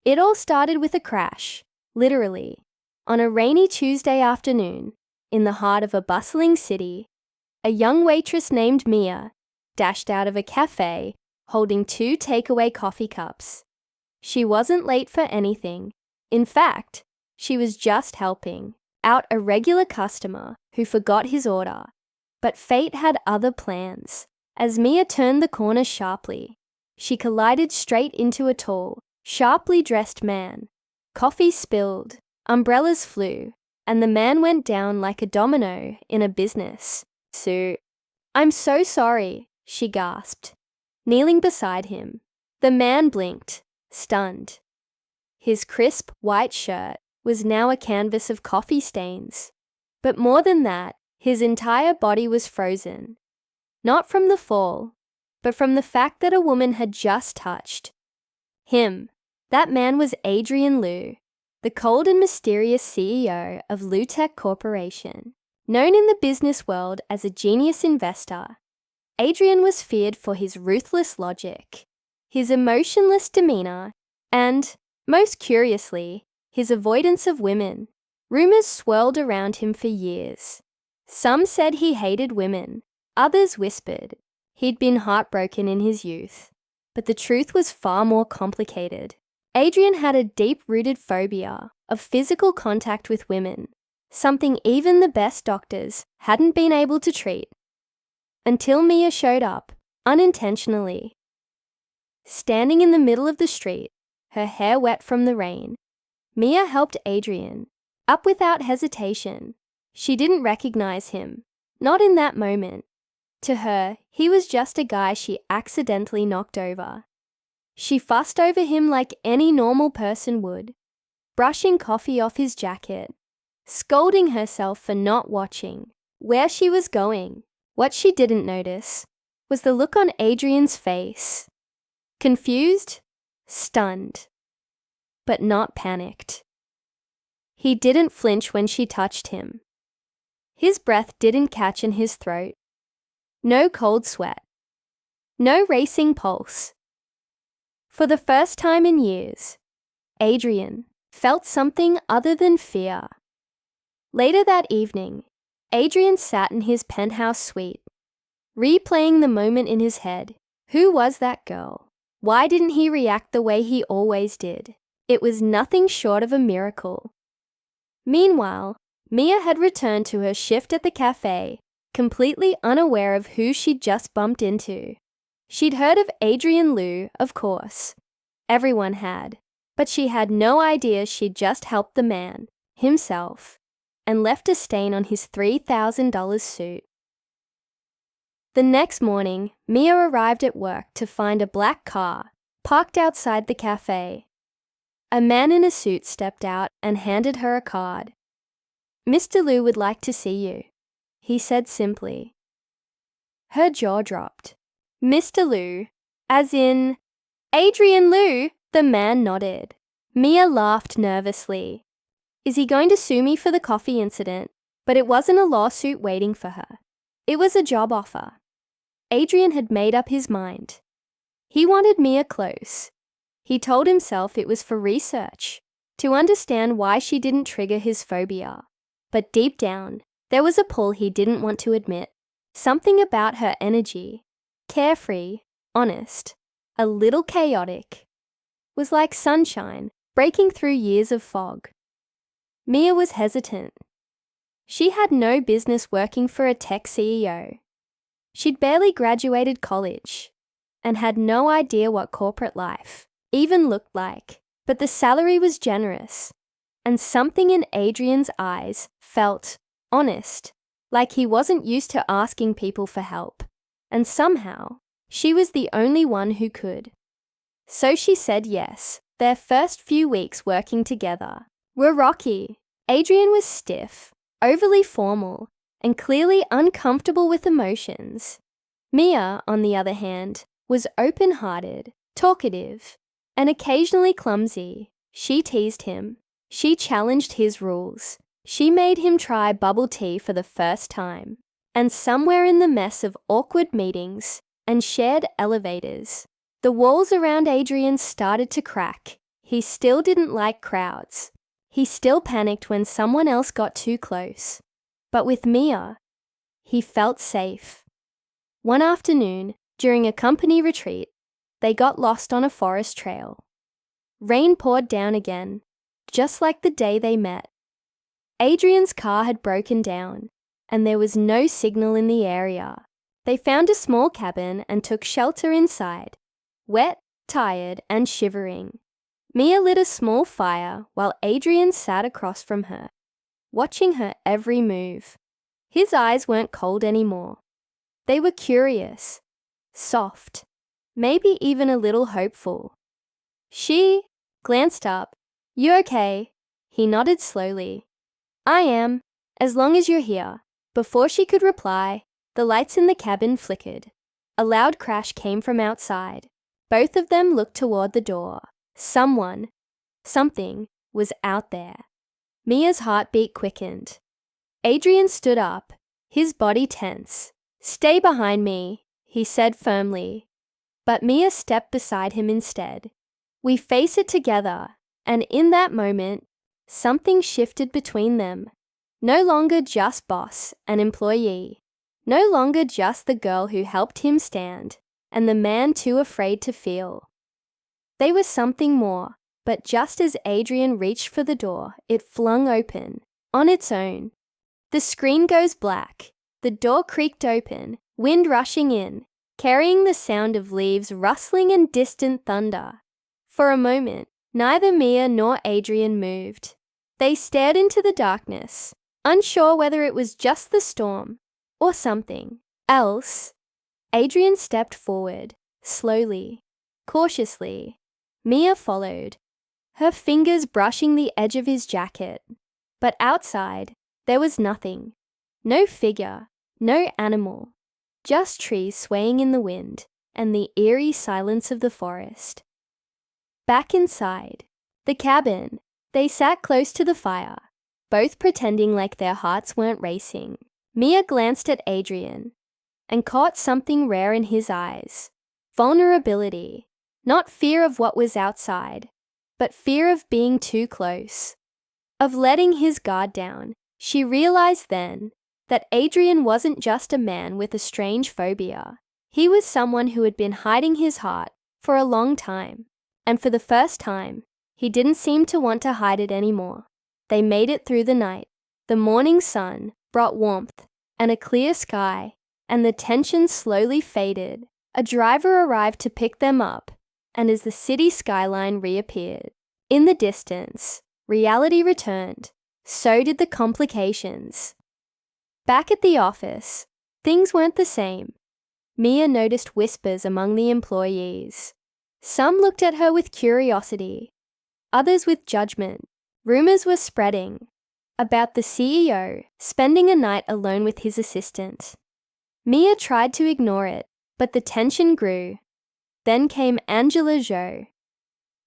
It all started with a crash, literally. On a rainy Tuesday afternoon, in the heart of a bustling city, a young waitress named Mia dashed out of a cafe holding 2 takeaway coffee cups. She wasn't late for anything. In fact, she was just helping out a regular customer who forgot his order. But fate had other plans. As Mia turned the corner sharply, she collided straight into a tall, sharply dressed man. Coffee spilled, umbrellas flew, and the man went down like a domino in a business suit. "I'm so sorry," she gasped, kneeling beside him. The man blinked, stunned. His crisp white shirt was now a canvas of coffee stains. But more than that, his entire body was frozen. Not from the fall, but from the fact that a woman had just touched him. That man was Adrian Liu, the cold and mysterious CEO of Liu Tech Corporation. Known in the business world as a genius investor, Adrian was feared for his ruthless logic, his emotionless demeanor, and, most curiously, his avoidance of women. Rumors swirled around him for years. Some said he hated women. Others whispered he'd been heartbroken in his youth. But the truth was far more complicated. Adrian had a deep-rooted phobia of physical contact with women, something even the best doctors hadn't been able to treat. Until Mia showed up, unintentionally. Standing in the middle of the street, her hair wet from the rain, Mia helped Adrian up without hesitation. She didn't recognize him, not in that moment. To her, he was just a guy she accidentally knocked over. She fussed over him like any normal person would, brushing coffee off his jacket, scolding herself for not watching where she was going. What she didn't notice was the look on Adrian's face. Confused, stunned, but not panicked. He didn't flinch when she touched him. His breath didn't catch in his throat. No cold sweat. No racing pulse. For the first time in years, Adrian felt something other than fear. Later that evening, Adrian sat in his penthouse suite, replaying the moment in his head. Who was that girl? Why didn't he react the way he always did? It was nothing short of a miracle. Meanwhile, Mia had returned to her shift at the cafe, completely unaware of who she'd just bumped into. She'd heard of Adrian Liu, of course. Everyone had. But she had no idea she'd just helped the man, himself, and left a stain on his $3,000 suit. The next morning, Mia arrived at work to find a black car parked outside the cafe. A man in a suit stepped out and handed her a card. "Mr. Liu would like to see you," he said simply. Her jaw dropped. "Mr. Liu, as in Adrian Liu?" The man nodded. Mia laughed nervously. Is he going to sue me for the coffee incident? But it wasn't a lawsuit waiting for her. It was a job offer. Adrian had made up his mind. He wanted Mia close. He told himself it was for research, to understand why she didn't trigger his phobia. But deep down, there was a pull he didn't want to admit. Something about her energy, carefree, honest, a little chaotic, was like sunshine breaking through years of fog. Mia was hesitant. She had no business working for a tech CEO. She'd barely graduated college and had no idea what corporate life even looked like. But the salary was generous, and something in Adrian's eyes felt honest, like he wasn't used to asking people for help. And somehow, she was the only one who could. So she said yes. Their first few weeks working together were rocky. Adrian was stiff, overly formal, and clearly uncomfortable with emotions. Mia, on the other hand, was open-hearted, talkative, and occasionally clumsy. She teased him. She challenged his rules. She made him try bubble tea for the first time. And somewhere in the mess of awkward meetings and shared elevators, the walls around Adrian started to crack. He still didn't like crowds. He still panicked when someone else got too close. But with Mia, he felt safe. One afternoon, during a company retreat, they got lost on a forest trail. Rain poured down again, just like the day they met. Adrian's car had broken down, and there was no signal in the area. They found a small cabin and took shelter inside, wet, tired, and shivering. Mia lit a small fire while Adrian sat across from her, watching her every move. His eyes weren't cold anymore. They were curious, soft, maybe even a little hopeful. She glanced up. "You okay?" He nodded slowly. "I am, as long as you're here." Before she could reply, the lights in the cabin flickered. A loud crash came from outside. Both of them looked toward the door. Something was out there. Mia's heartbeat quickened. Adrian stood up, his body tense. "Stay behind me," he said firmly. But Mia stepped beside him instead. "We face it together," and in that moment, something shifted between them. No longer just boss and employee. No longer just the girl who helped him stand, and the man too afraid to feel. They were something more, but just as Adrian reached for the door, it flung open, on its own. The screen goes black. The door creaked open, wind rushing in, carrying the sound of leaves rustling and distant thunder. For a moment, neither Mia nor Adrian moved. They stared into the darkness, unsure whether it was just the storm or something else. Adrian stepped forward, slowly, cautiously. Mia followed, her fingers brushing the edge of his jacket. But outside, there was nothing. No figure, no animal, just trees swaying in the wind and the eerie silence of the forest. Back inside, the cabin, they sat close to the fire, both pretending like their hearts weren't racing. Mia glanced at Adrian and caught something rare in his eyes. Vulnerability, not fear of what was outside, but fear of being too close, of letting his guard down. She realized then that Adrian wasn't just a man with a strange phobia. He was someone who had been hiding his heart for a long time, and for the first time, he didn't seem to want to hide it anymore. They made it through the night. The morning sun brought warmth and a clear sky, and the tension slowly faded. A driver arrived to pick them up, and as the city skyline reappeared, in the distance, reality returned. So did the complications. Back at the office, things weren't the same. Mia noticed whispers among the employees. Some looked at her with curiosity, others with judgment. Rumors were spreading about the CEO spending a night alone with his assistant. Mia tried to ignore it, but the tension grew. Then came Angela Zhou.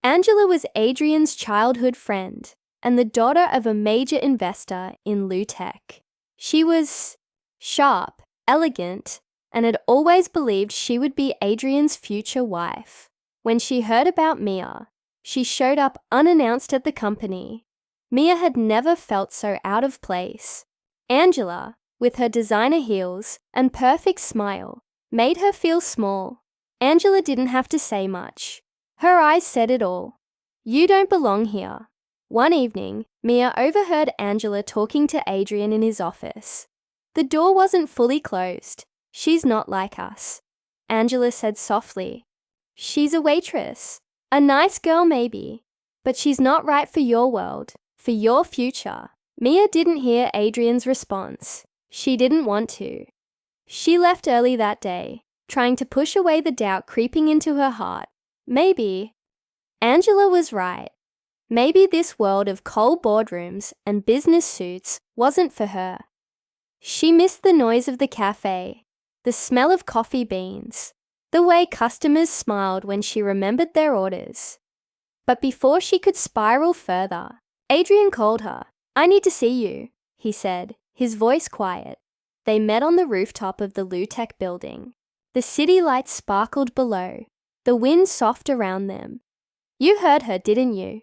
Angela was Adrian's childhood friend and the daughter of a major investor in Lu Tech. She was sharp, elegant, and had always believed she would be Adrian's future wife. When she heard about Mia, she showed up unannounced at the company. Mia had never felt so out of place. Angela, with her designer heels and perfect smile, made her feel small. Angela didn't have to say much. Her eyes said it all. "You don't belong here." One evening, Mia overheard Angela talking to Adrian in his office. "The door wasn't fully closed. She's not like us," Angela said softly. "She's a waitress. A nice girl maybe, but she's not right for your world, for your future." Mia didn't hear Adrian's response. She didn't want to. She left early that day, trying to push away the doubt creeping into her heart. Maybe Angela was right. Maybe this world of cold boardrooms and business suits wasn't for her. She missed the noise of the cafe, the smell of coffee beans, the way customers smiled when she remembered their orders. But before she could spiral further, Adrian called her. "I need to see you," he said, his voice quiet. They met on the rooftop of the Lu Tech building. The city lights sparkled below, the wind soft around them. You heard her, didn't you?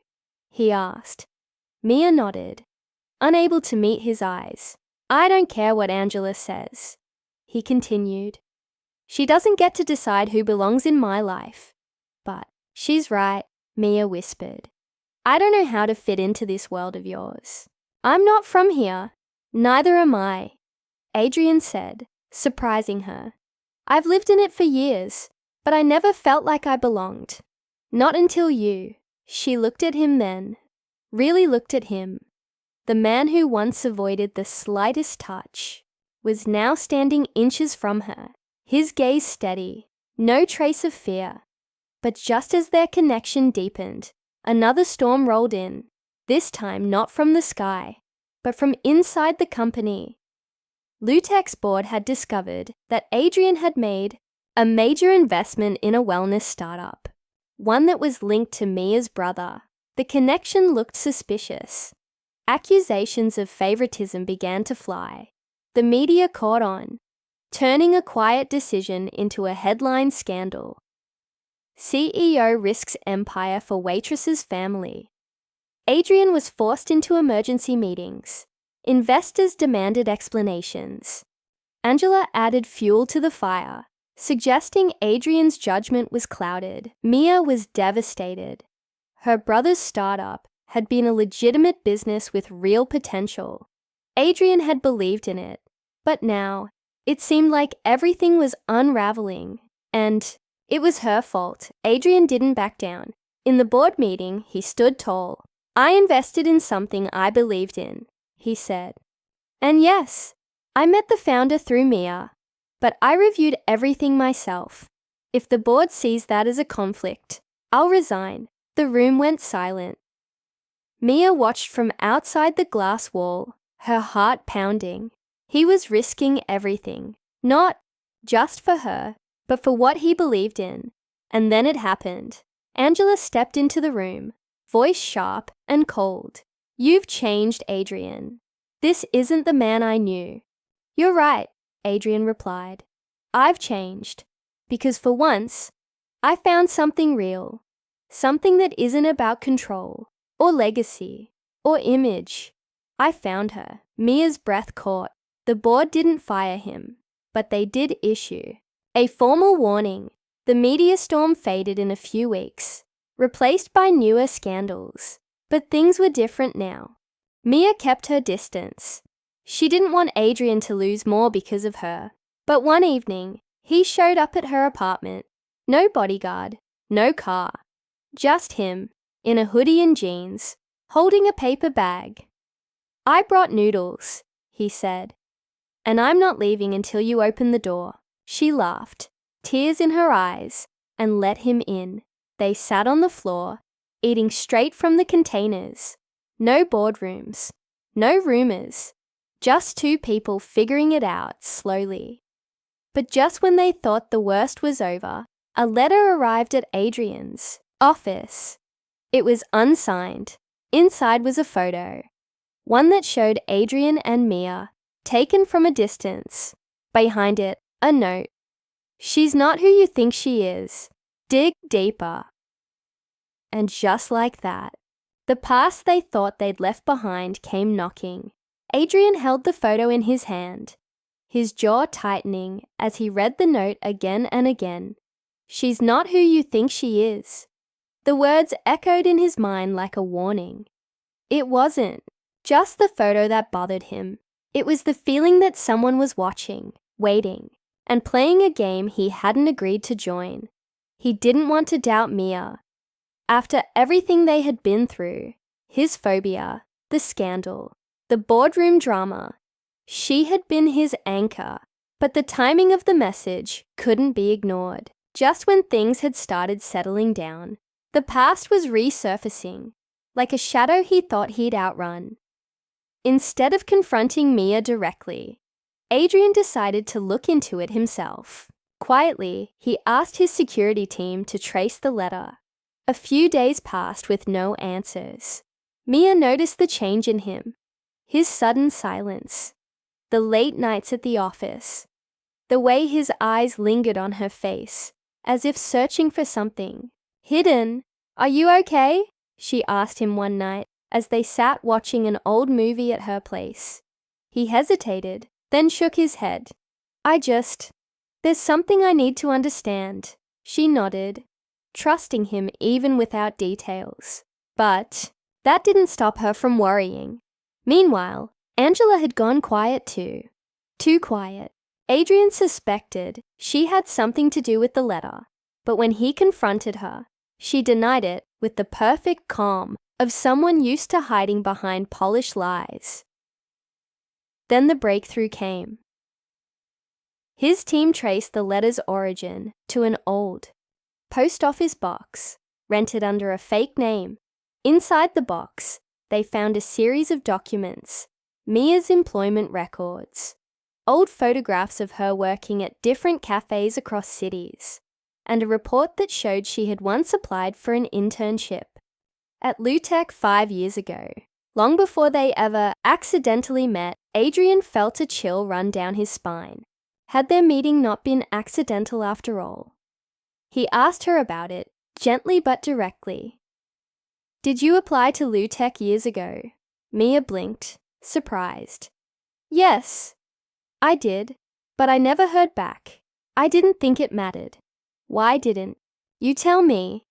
He asked. Mia nodded, unable to meet his eyes. I don't care what Angela says, he continued. She doesn't get to decide who belongs in my life. But she's right, Mia whispered. I don't know how to fit into this world of yours. I'm not from here. Neither am I, Adrian said, surprising her. I've lived in it for years, but I never felt like I belonged. Not until you. She looked at him then. Really looked at him. The man who once avoided the slightest touch was now standing inches from her, his gaze steady, no trace of fear. But just as their connection deepened, another storm rolled in, this time not from the sky, but from inside the company. Lutech's board had discovered that Adrian had made a major investment in a wellness startup, one that was linked to Mia's brother. The connection looked suspicious. Accusations of favoritism began to fly. The media caught on, turning a quiet decision into a headline scandal. CEO risks empire for waitress's family. Adrian was forced into emergency meetings. Investors demanded explanations. Angela added fuel to the fire, suggesting Adrian's judgment was clouded. Mia was devastated. Her brother's startup had been a legitimate business with real potential. Adrian had believed in it, but now it seemed like everything was unraveling, and it was her fault. Adrian didn't back down. In the board meeting, he stood tall. I invested in something I believed in, he said. And yes, I met the founder through Mia, but I reviewed everything myself. If the board sees that as a conflict, I'll resign. The room went silent. Mia watched from outside the glass wall, her heart pounding. He was risking everything, not just for her, but for what he believed in. And then it happened. Angela stepped into the room, voice sharp and cold. You've changed, Adrian. This isn't the man I knew. You're right, Adrian replied. I've changed, because for once, I found something real, something that isn't about control, or legacy, or image. I found her. Mia's breath caught. The board didn't fire him, but they did issue a formal warning. The media storm faded in a few weeks, replaced by newer scandals. But things were different now. Mia kept her distance. She didn't want Adrian to lose more because of her. But one evening, he showed up at her apartment. No bodyguard, no car. Just him, in a hoodie and jeans, holding a paper bag. I brought noodles, he said. And I'm not leaving until you open the door. She laughed, tears in her eyes, and let him in. They sat on the floor, eating straight from the containers. No boardrooms, no rumors, just two people figuring it out slowly. But just when they thought the worst was over, a letter arrived at Adrian's office. It was unsigned. Inside was a photo, one that showed Adrian and Mia, taken from a distance. Behind it, a note. She's not who you think she is. Dig deeper. And just like that, the past they thought they'd left behind came knocking. Adrian held the photo in his hand, his jaw tightening as he read the note again and again. She's not who you think she is. The words echoed in his mind like a warning. It wasn't just the photo that bothered him. It was the feeling that someone was watching, waiting, and playing a game he hadn't agreed to join. He didn't want to doubt Mia. After everything they had been through, his phobia, the scandal, the boardroom drama, she had been his anchor. But the timing of the message couldn't be ignored. Just when things had started settling down, the past was resurfacing, like a shadow he thought he'd outrun. Instead of confronting Mia directly, Adrian decided to look into it himself. Quietly, he asked his security team to trace the letter. A few days passed with no answers. Mia noticed the change in him, his sudden silence, the late nights at the office, the way his eyes lingered on her face, as if searching for something, hidden "Are you okay?" she asked him one night as they sat watching an old movie at her place. He hesitated, then shook his head. There's something I need to understand." She nodded, trusting him even without details. But that didn't stop her from worrying. Meanwhile, Angela had gone quiet too. Too quiet. Adrian suspected she had something to do with the letter, but when he confronted her, she denied it with the perfect calm of someone used to hiding behind polished lies. Then the breakthrough came. His team traced the letter's origin to an old post office box, rented under a fake name. Inside the box, they found a series of documents, Mia's employment records, old photographs of her working at different cafes across cities, and a report that showed she had once applied for an internship at Lutech 5 years ago. Long before they ever accidentally met, Adrian felt a chill run down his spine. Had their meeting not been accidental after all? He asked her about it, gently but directly. "Did you apply to Lutech years ago?" Mia blinked, surprised. "Yes, I did, but I never heard back. I didn't think it mattered." "Why didn't you tell me?"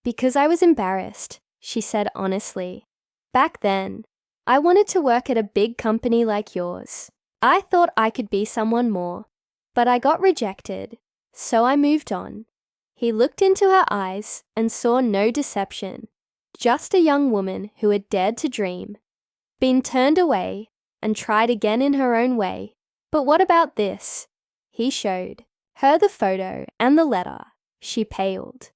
"Because I was embarrassed," she said honestly. "Back then, I wanted to work at a big company like yours. I thought I could be someone more, but I got rejected, so I moved on." He looked into her eyes and saw no deception, just a young woman who had dared to dream, been turned away, and tried again in her own way. "But what about this?" He showed her the photo and the letter. She paled.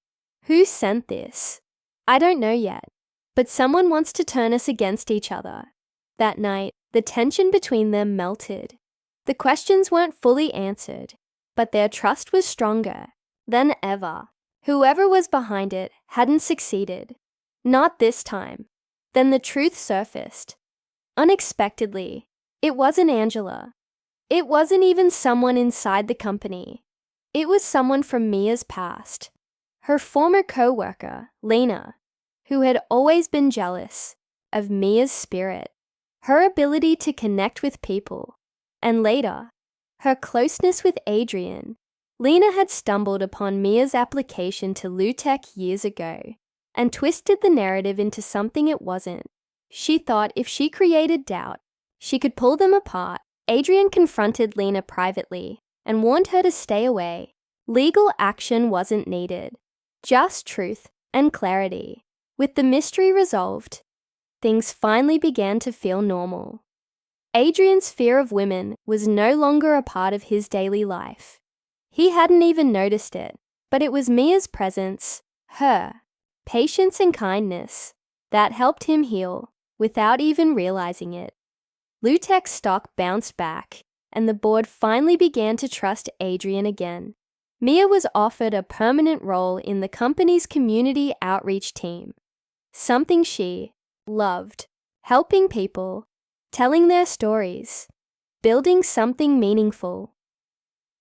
"Who sent this?" "I don't know yet, but someone wants to turn us against each other." That night, the tension between them melted. The questions weren't fully answered, but their trust was stronger than ever. Whoever was behind it hadn't succeeded. Not this time. Then the truth surfaced. Unexpectedly, it wasn't Angela. It wasn't even someone inside the company. It was someone from Mia's past. Her former co-worker, Lena, who had always been jealous of Mia's spirit, her ability to connect with people, and later, her closeness with Adrian. Lena had stumbled upon Mia's application to Lutech years ago and twisted the narrative into something it wasn't. She thought if she created doubt, she could pull them apart. Adrian confronted Lena privately and warned her to stay away. Legal action wasn't needed, just truth and clarity. With the mystery resolved, things finally began to feel normal. Adrian's fear of women was no longer a part of his daily life. He hadn't even noticed it, but it was Mia's presence, her patience and kindness, that helped him heal without even realizing it. Lutech's stock bounced back, and the board finally began to trust Adrian again. Mia was offered a permanent role in the company's community outreach team, something she loved, helping people, telling their stories, building something meaningful.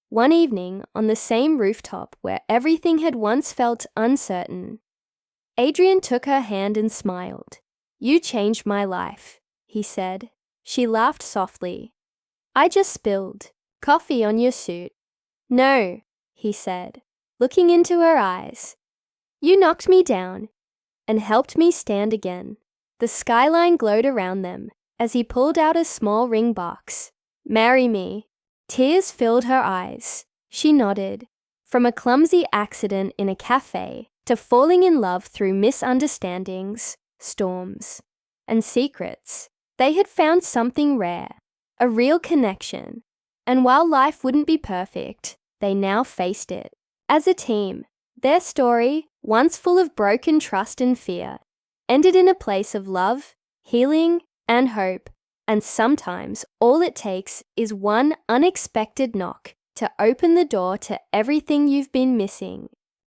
One evening, on the same rooftop where everything had once felt uncertain, Adrian took her hand and smiled. "You changed my life," he said. She laughed softly. "I just spilled coffee on your suit." "No," he said, looking into her eyes. "You knocked me down and helped me stand again." The skyline glowed around them as he pulled out a small ring box. "Marry me." Tears filled her eyes. She nodded. From a clumsy accident in a cafe to falling in love through misunderstandings, storms, and secrets, they had found something rare, a real connection. And while life wouldn't be perfect, they now faced it. As a team, their story, once full of broken trust and fear, ended in a place of love, healing, and hope. And sometimes all it takes is one unexpected knock to open the door to everything you've been missing.